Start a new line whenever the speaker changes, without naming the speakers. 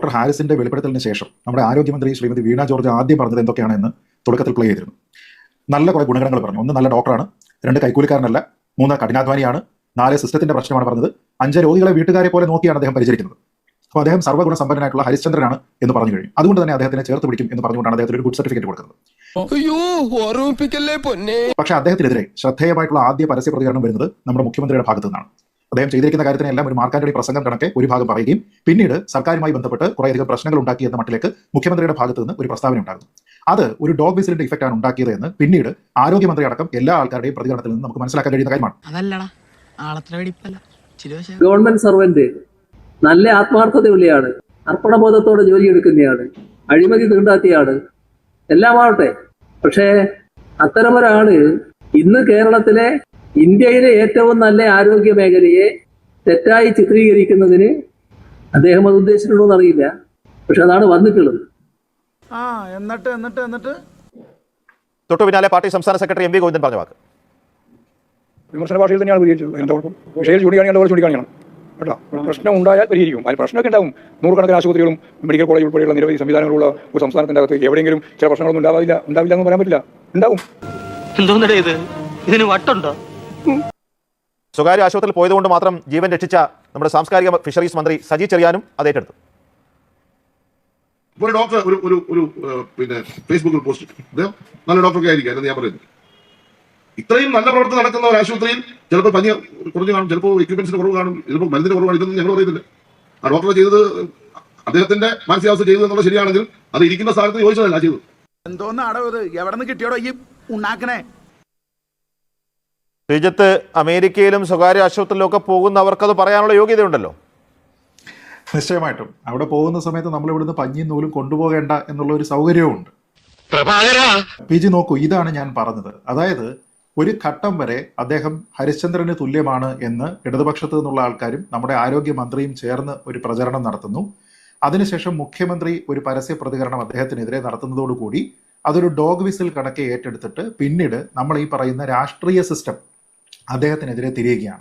Doctor ഹാരിസിന്റെ വെളിപ്പെടുത്തലിന് ശേഷം നമ്മുടെ ആരോഗ്യമന്ത്രി ശ്രീമതി വീണ ജോർജ് ആദ്യം പറഞ്ഞത് എന്തൊക്കെയാണെന്ന് തുടക്കത്തിൽ പ്ലേ ചെയ്തിരുന്നു. നല്ല കുറെ ഗുണഗണങ്ങൾ പറഞ്ഞു. 1, നല്ല ഡോക്ടറാണ്. 2, കൈക്കൂലിക്കാരനല്ല. 3, കഠിനാധ്വാനിയാണ്. 4, സിസ്റ്റത്തിന്റെ പ്രശ്നമാണ് പറഞ്ഞത്. 5, രോഗികളെ വീട്ടുകാരെ പോലെ നോക്കിയാണ് അദ്ദേഹം പരിചരിക്കുന്നത്. അപ്പോൾ അദ്ദേഹം സർവ്വഗുണ സമ്പന്നനായിട്ടുള്ള ഹരിശ്ചന്ദ്രനാണ് എന്ന് പറഞ്ഞു കഴിഞ്ഞു. അതുകൊണ്ട് തന്നെ അദ്ദേഹത്തിനെ ചേർത്ത് പിടിക്കും എന്ന് പറഞ്ഞുകൊണ്ടാണ് അദ്ദേഹത്തിന് ഒരു ഗുഡ് സർട്ടിഫിക്കറ്റ് കൊടുക്കുന്നത്. പക്ഷേ അദ്ദേഹത്തിനെതിരെ ശ്രദ്ധേയമായിട്ടുള്ള ആദ്യ പരസ്യ പ്രതികരണം വരുന്നത് നമ്മുടെ മുഖ്യമന്ത്രിയുടെ ഭാഗത്തു നിന്നാണ്. അദ്ദേഹം ചെയ്തിരിക്കുന്ന കാര്യത്തിനെല്ലാം ഒരു മാർക്കാന്റണി പ്രസംഗം കണക്കെ ഒരു ഭാഗം പറയുകയും പിന്നീട് സർക്കാരുമായി ബന്ധപ്പെട്ട് കുറേയധികം പ്രശ്നങ്ങൾ ഉണ്ടാക്കി എന്ന മട്ടിലേക്ക് മുഖ്യമന്ത്രിയുടെ ഭാഗത്ത് നിന്ന് ഒരു പ്രസ്താവന ഉണ്ടാകുന്നു. അത് ഒരു ഡോഗ് വിസിലിന്റെ ഇഫക്റ്റാണ് ഉണ്ടാക്കിയത് എന്ന് പിന്നീട് ആരോഗ്യമന്ത്രി അടക്കം എല്ലാ ആൾക്കാരുടെയും പ്രതികരണത്തിൽ നിന്ന് നമുക്ക് മനസ്സിലാക്കാൻ കഴിയുന്ന കാര്യമാണ്.
ഗവൺമെന്റ് സർവന്റ് നല്ല ആത്മാർത്ഥതയുള്ളയാണ്, അർപ്പണബോധത്തോടെ ജോലിയെടുക്കുന്നയാണ്, അഴിമതി തീണ്ടാത്തിയാണ്, എല്ലാമാവട്ടെ. പക്ഷേ അത്തരമൊരാള് ഇന്ന് കേരളത്തിലെ ഇന്ത്യയിലെ ഏറ്റവും നല്ല ആരോഗ്യ മേഖലയെ തെറ്റായി ചിത്രീകരിക്കുന്നതിന് അദ്ദേഹം അത് ഉദ്ദേശിച്ചിട്ടുണ്ടോ എന്നറിയില്ല. പക്ഷെ അതാണ് വന്നിട്ടുള്ളത്.
എന്നിട്ട്
തൊട്ടു പിന്നാലെ പാർട്ടി സംസ്ഥാന സെക്രട്ടറി എം വി ഗോവിന്ദൻ പറഞ്ഞ വാക്ക്
വിമർശന ഭാഷയിൽ തന്നെയാണ് പ്രതികരിച്ചത്. വിഷയം ചൂണ്ടിക്കാണിക്കണം കേട്ടോ. പ്രശ്നം ഉണ്ടായാൽ പരിഹരിക്കും. അതിന് പ്രശ്നമൊക്കെ ഉണ്ടാവും. നൂറുകണക്കിന് ആശുപത്രികളും മെഡിക്കൽ കോളേജ് ഉൾപ്പെടെയുള്ള നിരവധി സംവിധാനങ്ങളുള്ള ഒരു സംസ്ഥാനത്തിന്റെ അകത്ത് എവിടെയെങ്കിലും ചില പ്രശ്നങ്ങളൊന്നും ഉണ്ടാവില്ല എന്ന് പറയാൻ പറ്റില്ല. ഉണ്ടാവും.
ഇതിന് വട്ടുണ്ടോ?
സ്വകാര്യ ആശുപത്രിയിൽ പോയതുകൊണ്ട് മാത്രം ജീവൻ രക്ഷിച്ച നമ്മുടെ സാംസ്കാരിക ഫിഷറീസ് മന്ത്രി സജി ചെറിയാനും അത് ഏറ്റെടുത്തു.
ഒരു ഡോക്ടർ ഒരു പിന്നെ ഫേസ്ബുക്കിൽ പോസ്റ്റ് അദ്ദേഹം നല്ല ഡോക്ടറൊക്കെ ആയിരിക്കും എന്ന് ഞാൻ പറയുന്നത്. ഇത്രയും നല്ല പ്രവർത്തനം നടക്കുന്ന ഒരു ആശുപത്രിയിൽ ചിലപ്പോൾ പനി കുറഞ്ഞു കാണും, ചിലപ്പോൾ എക്യുപ്മെന്റ്സിന് കുറവ് കാണും, ചിലപ്പോൾ മരുന്നിന് കുറവാണ്. ഇതൊന്നും ഞങ്ങൾ പറയുന്നില്ല. ആ ഡോക്ടർ ചെയ്തത് അദ്ദേഹത്തിന്റെ മാനസികാവസ്ഥ ചെയ്തത് എന്നുള്ള ശരിയാണെങ്കിൽ അത് ഇരിക്കുന്ന സ്ഥാനത്ത് ചോദിച്ചതല്ല ചെയ്തത്.
എന്തോന്ന് അടവ് എവിടെ നിന്ന് കിട്ടിയോടോ ഈ ഉണ്ടാക്കണേ?
ശ്രീജിത്ത്, അമേരിക്കയിലും സ്വകാര്യ ആശുപത്രിയിലൊക്കെ പോകുന്നവർക്കത് പറയാനുള്ള യോഗ്യതയുണ്ടല്ലോ.
നിശ്ചയമായിട്ടും അവിടെ പോകുന്ന സമയത്ത് നമ്മൾ ഇവിടുന്ന് പഞ്ഞിയും നൂലും കൊണ്ടുപോകേണ്ട എന്നുള്ള ഒരു സൗകര്യവും ഉണ്ട്. PG നോക്കൂ, ഇതാണ് ഞാൻ പറഞ്ഞത്. അതായത് ഒരു ഘട്ടം വരെ അദ്ദേഹം ഹരിശ്ചന്ദ്രന് തുല്യമാണ് എന്ന് ഇടതുപക്ഷത്തു നിന്നുള്ള ആൾക്കാരും നമ്മുടെ ആരോഗ്യമന്ത്രിയും ചേർന്ന് ഒരു പ്രചരണം നടത്തുന്നു. അതിനുശേഷം മുഖ്യമന്ത്രി ഒരു പരസ്യ പ്രതികരണം അദ്ദേഹത്തിനെതിരെ നടത്തുന്നതോടുകൂടി അതൊരു ഡോഗ് വിസിൽ കണക്കെ ഏറ്റെടുത്തിട്ട് പിന്നീട് നമ്മൾ ഈ പറയുന്ന രാഷ്ട്രീയ സിസ്റ്റം അദ്ദേഹത്തിനെതിരെ തിരിയുകയാണ്.